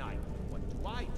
night. What do I do?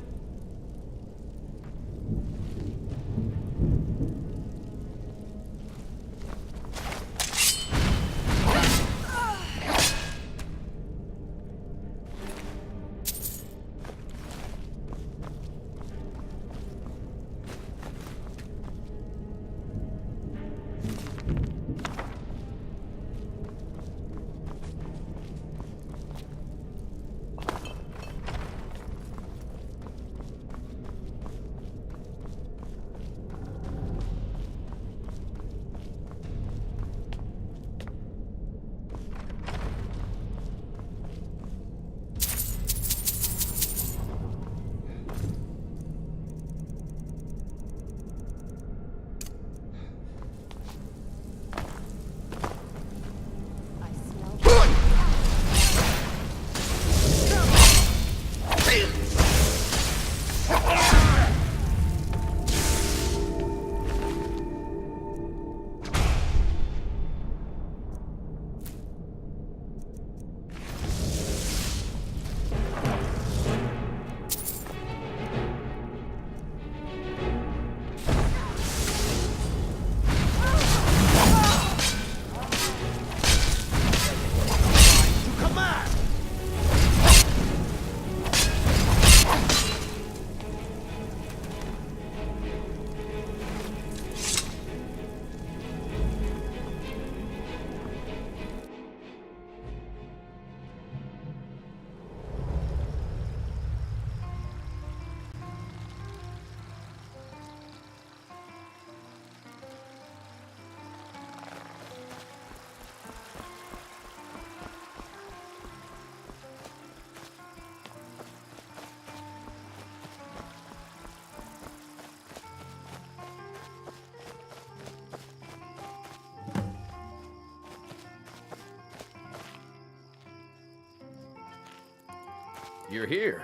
You're here.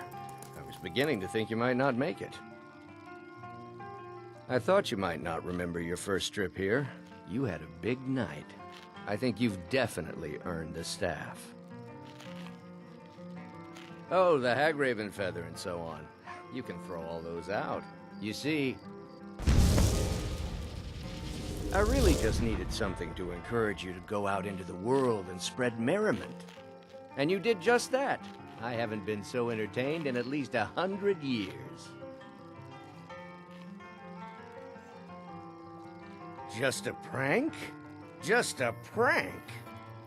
I was beginning to think you might not make it. I thought you might not remember your first trip here. You had a big night. I think you've definitely earned the staff. Oh, the Hagraven feather and so on. You can throw all those out. You see, I really just needed something to encourage you to go out into the world and spread merriment. And you did just that. I haven't been so entertained in at least 100 years. Just a prank? Just a prank?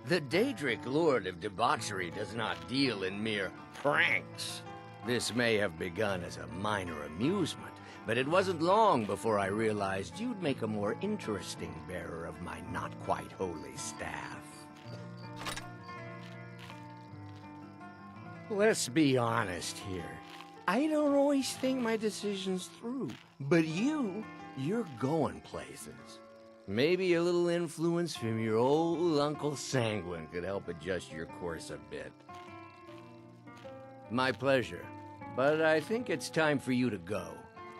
The Daedric Lord of Debauchery does not deal in mere pranks. This may have begun as a minor amusement, but it wasn't long before I realized you'd make a more interesting bearer of my not-quite-holy staff. Let's be honest here. I don't always think my decisions through, but you're going places. Maybe a little influence from your old Uncle Sanguine could help adjust your course a bit. My pleasure, but I think it's time for you to go.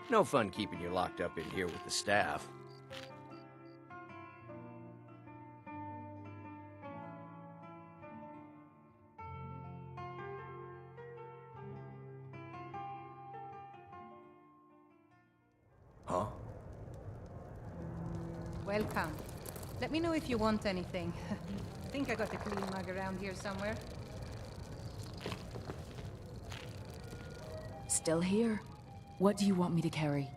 No fun keeping you locked up in here with the staff. Huh? Welcome. Let me know if you want anything. I think I got a clean mug around here somewhere. Still here? What do you want me to carry?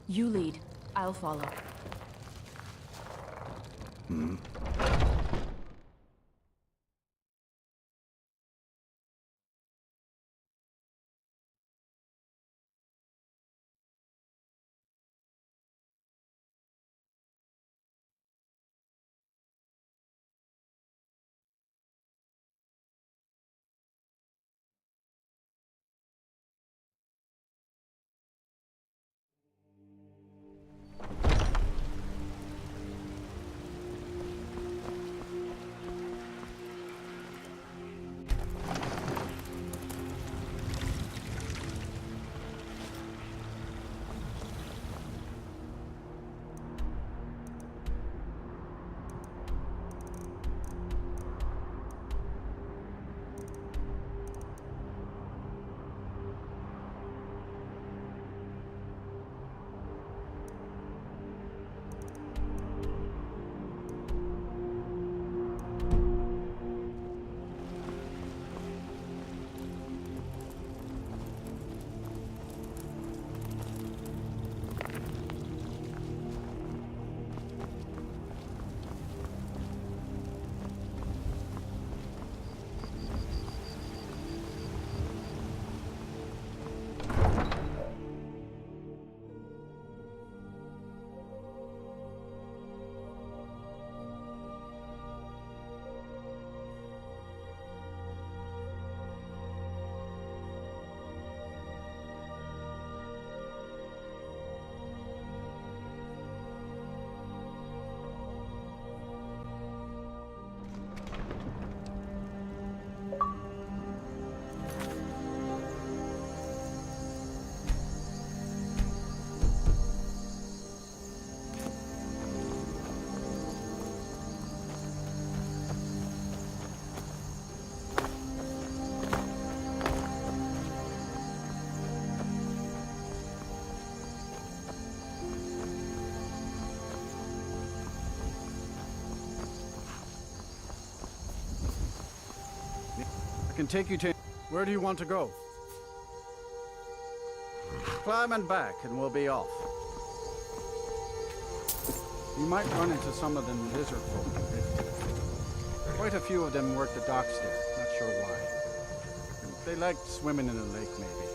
You lead. I'll follow. I can take you to... Where do you want to go? Climb and back, and we'll be off. You might run into some of them lizard folk. Quite a few of them work the docks there, not sure why. They like swimming in the lake, maybe.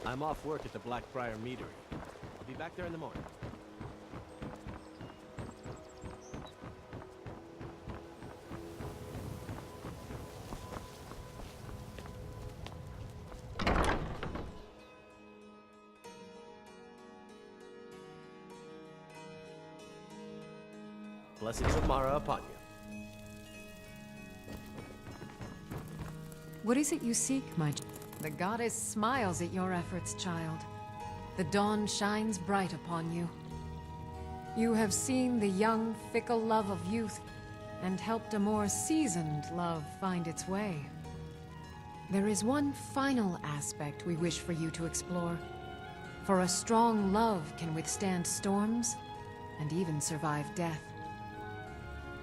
I'm off work at the Blackbriar Meadery. I'll be back there in the morning. Blessings of Mara upon you. What is it you seek, my... The goddess smiles at your efforts, child. The dawn shines bright upon you. You have seen the young, fickle love of youth, and helped a more seasoned love find its way. There is one final aspect we wish for you to explore. For a strong love can withstand storms and even survive death.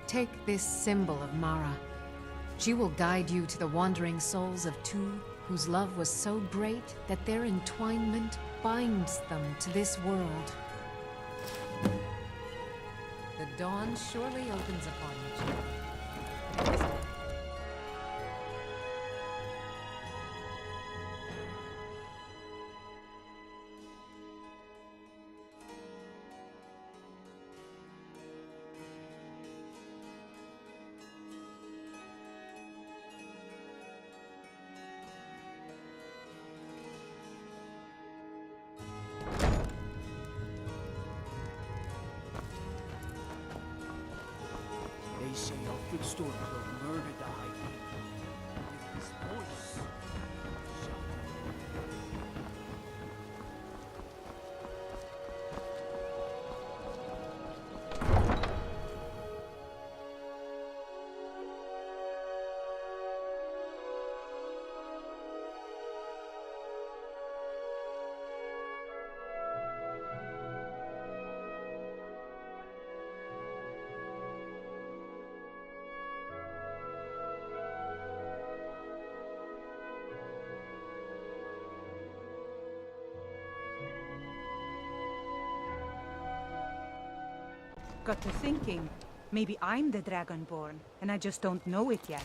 Take this symbol of Mara. She will guide you to the wandering souls of two whose love was so great that their entwinement binds them to this world. The dawn surely opens upon you, child. They say Alfred Stormcloak murdered the High King. With his voice. Got to thinking, maybe I'm the Dragonborn, and I just don't know it yet.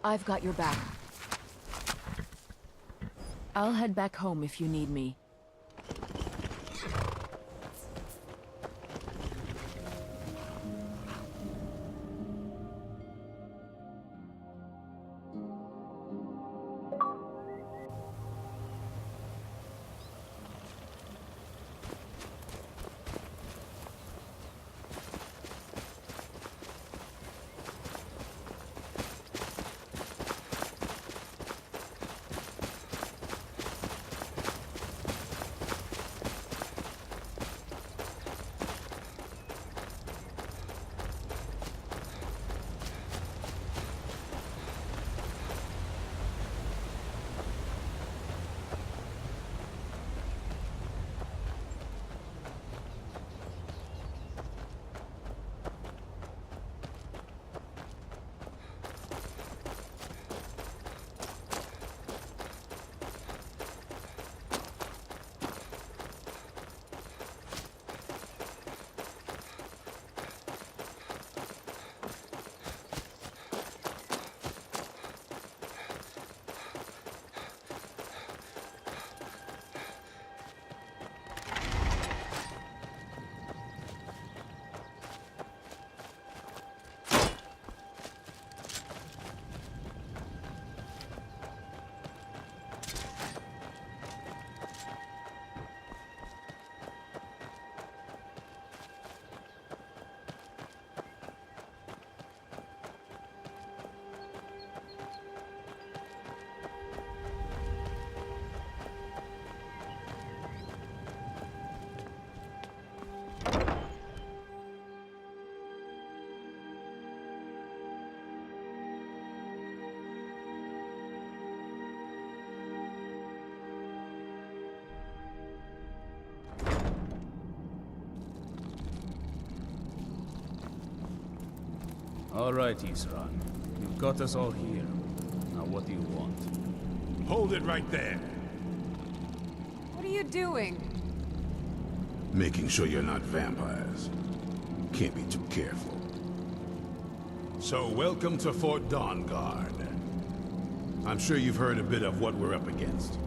I've got your back. I'll head back home if you need me. All right, Isran. You've got us all here. Now what do you want? Hold it right there. What are you doing? Making sure you're not vampires. Can't be too careful. So, welcome to Fort Dawnguard. I'm sure you've heard a bit of what we're up against.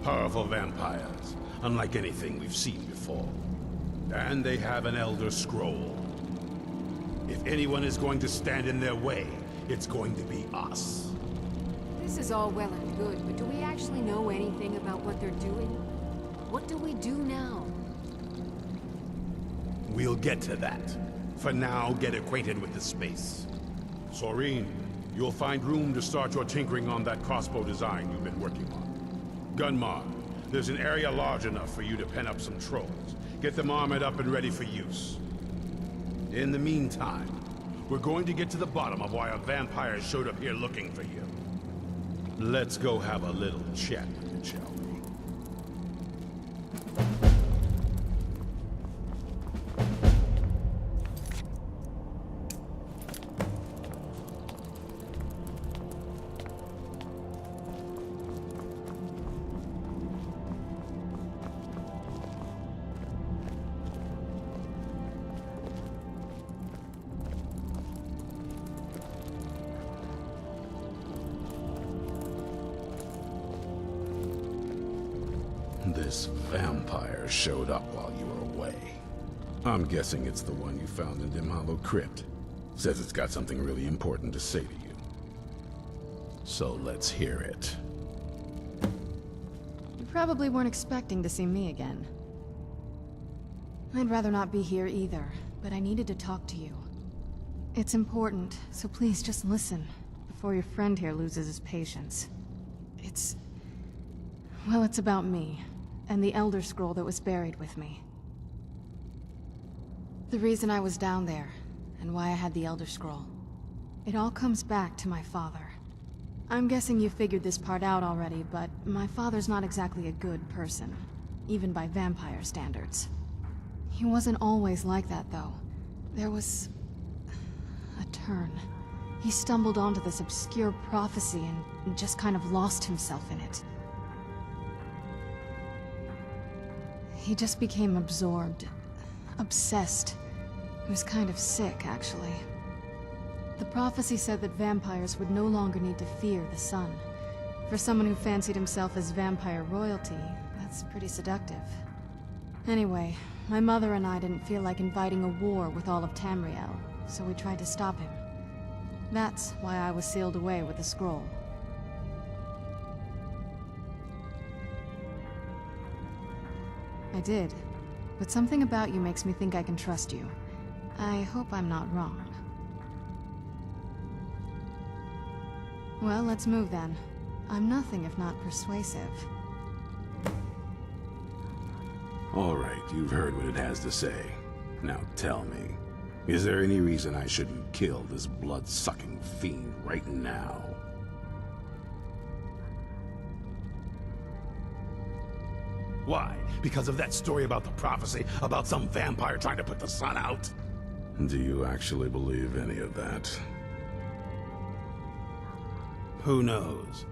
Powerful vampires, unlike anything we've seen before. And they have an Elder Scroll. If anyone is going to stand in their way, it's going to be us. This is all well and good, but do we actually know anything about what they're doing? What do we do now? We'll get to that. For now, get acquainted with the space. Soreen, you'll find room to start your tinkering on that crossbow design you've been working on. Gunmar, there's an area large enough for you to pen up some trolls. Get them armored up and ready for use. In the meantime, we're going to get to the bottom of why a vampire showed up here looking for you. Let's go have a little chat with it, shall we? This vampire showed up while you were away. I'm guessing it's the one you found in Dim Hollow Crypt. Says it's got something really important to say to you. So let's hear it. You probably weren't expecting to see me again. I'd rather not be here either, but I needed to talk to you. It's important, so please just listen, before your friend here loses his patience. Well, it's about me, and the Elder Scroll that was buried with me. The reason I was down there, and why I had the Elder Scroll. It all comes back to my father. I'm guessing you figured this part out already, but my father's not exactly a good person, even by vampire standards. He wasn't always like that, though. There was a turn. He stumbled onto this obscure prophecy and just kind of lost himself in it. He just became absorbed. Obsessed. He was kind of sick, actually. The prophecy said that vampires would no longer need to fear the sun. For someone who fancied himself as vampire royalty, that's pretty seductive. Anyway, my mother and I didn't feel like inviting a war with all of Tamriel, so we tried to stop him. That's why I was sealed away with the scroll. I did, but something about you makes me think I can trust you. I hope I'm not wrong. Well, let's move then. I'm nothing if not persuasive. All right, you've heard what it has to say. Now tell me, is there any reason I shouldn't kill this blood-sucking fiend right now? Why? Because of that story about the prophecy, about some vampire trying to put the sun out? Do you actually believe any of that? Who knows?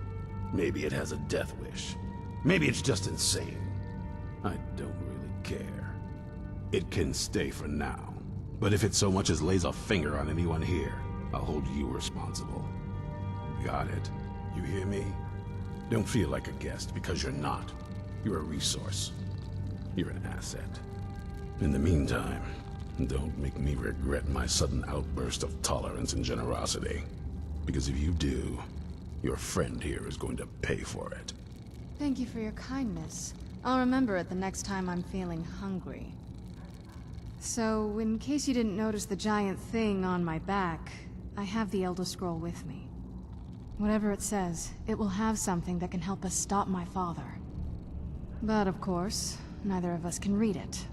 Maybe it has a death wish. Maybe it's just insane. I don't really care. It can stay for now. But if it so much as lays a finger on anyone here, I'll hold you responsible. Got it? You hear me? Don't feel like a guest, because you're not. You're a resource. You're an asset. In the meantime, don't make me regret my sudden outburst of tolerance and generosity. Because if you do, your friend here is going to pay for it. Thank you for your kindness. I'll remember it the next time I'm feeling hungry. So, in case you didn't notice the giant thing on my back, I have the Elder Scroll with me. Whatever it says, it will have something that can help us stop my father. But of course, neither of us can read it.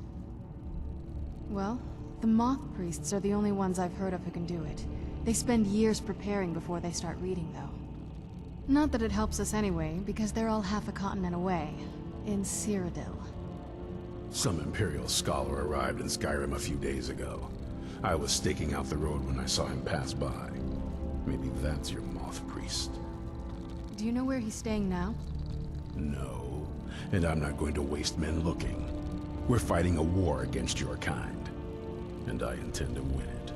Well, the Moth Priests are the only ones I've heard of who can do it. They spend years preparing before they start reading, though. Not that it helps us anyway, because they're all half a continent away, in Cyrodiil. Some Imperial scholar arrived in Skyrim a few days ago. I was staking out the road when I saw him pass by. Maybe that's your moth priest. Do you know where he's staying now? No, and I'm not going to waste men looking. We're fighting a war against your kind, and I intend to win it.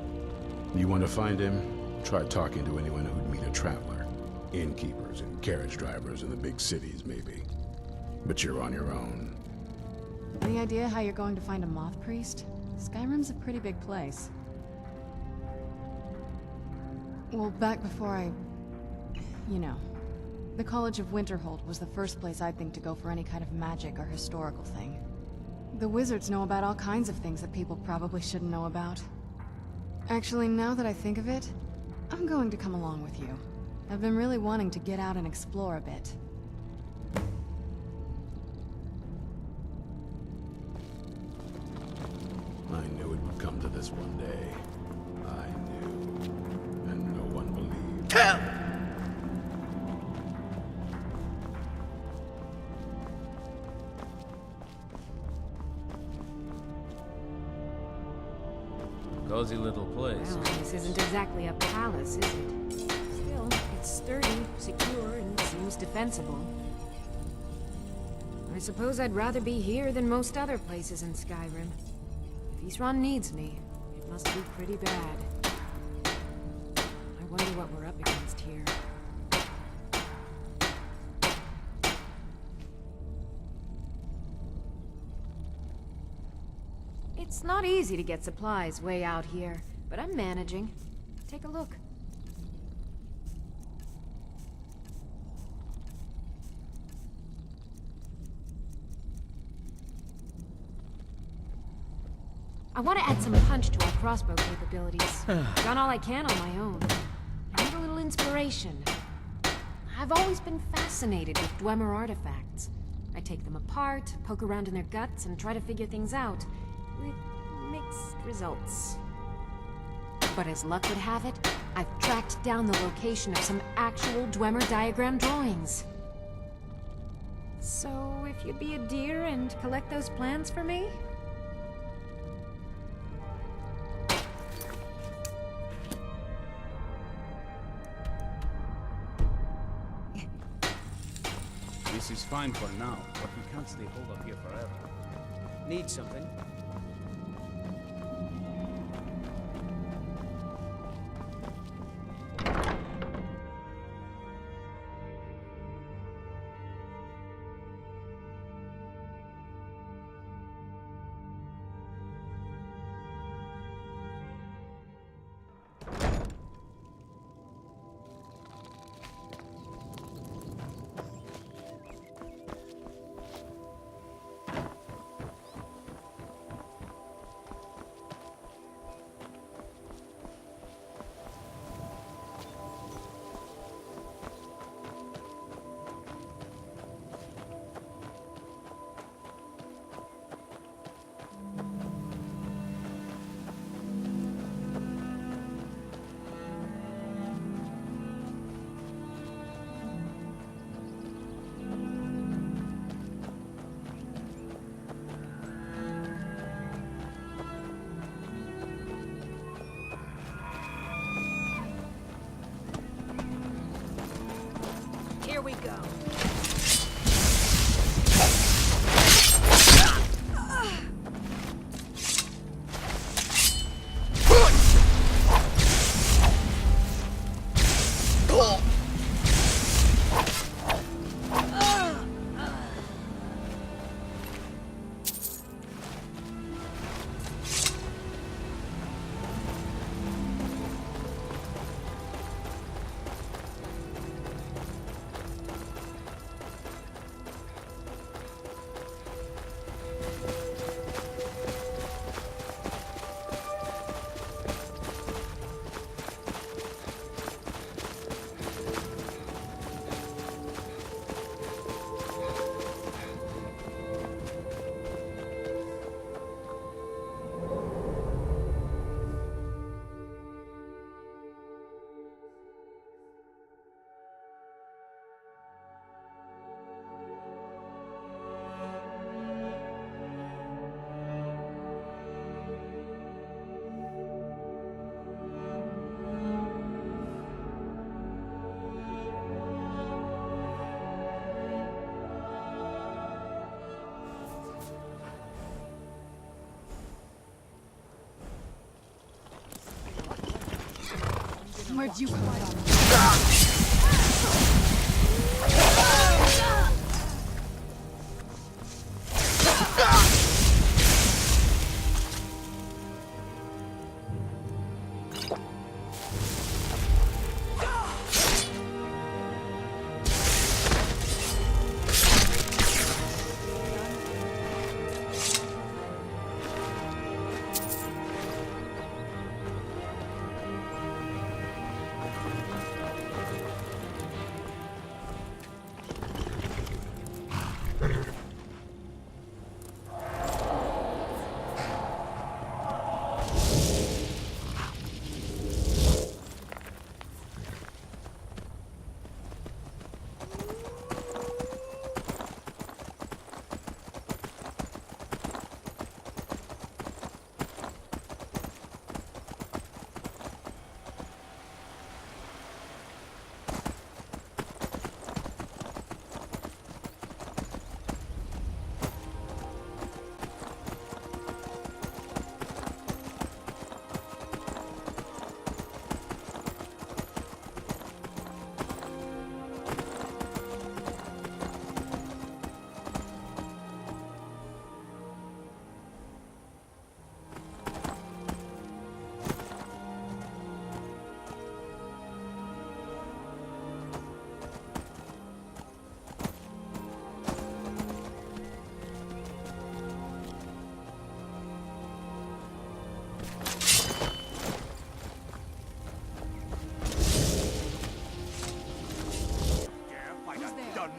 You want to find him? Try talking to anyone who'd meet a traveler. Innkeepers and carriage drivers in the big cities, maybe. But you're on your own. Any idea how you're going to find a moth priest? Skyrim's a pretty big place. Well, back before you know. The College of Winterhold was the first place I'd think to go for any kind of magic or historical thing. The wizards know about all kinds of things that people probably shouldn't know about. Actually, now that I think of it, I'm going to come along with you. I've been really wanting to get out and explore a bit. I knew it would come to this one day. I knew. And no one believed. Help! Cozy little place. Well, this isn't exactly a palace, is it? Still, it's sturdy, secure, and seems defensible. I suppose I'd rather be here than most other places in Skyrim. If Isran needs me, it must be pretty bad. I wonder what we're up against here. It's not easy to get supplies way out here, but I'm managing. Take a look. I want to add some punch to our crossbow capabilities. Done all I can on my own. I need a little inspiration. I've always been fascinated with Dwemer artifacts. I take them apart, poke around in their guts, and try to figure things out. With mixed results. But as luck would have it, I've tracked down the location of some actual Dwemer diagram drawings. So, if you'd be a dear and collect those plans for me? This is fine for now, but we can't stay holed up here forever. Need something? Where'd you come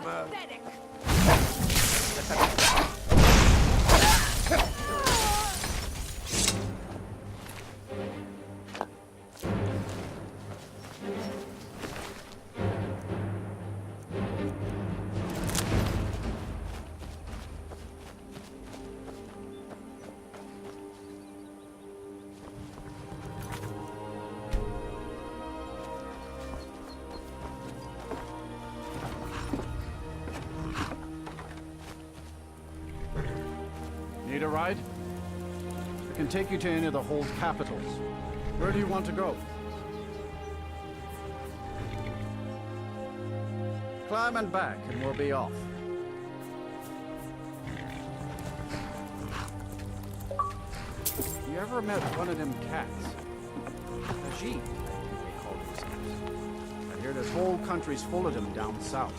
from? Need a ride? I can take you to any of the hold capitals. Where do you want to go? Climb and back, and we'll be off. You ever met one of them cats? Ajit, I think they call themselves. I hear this whole country's full of them down south.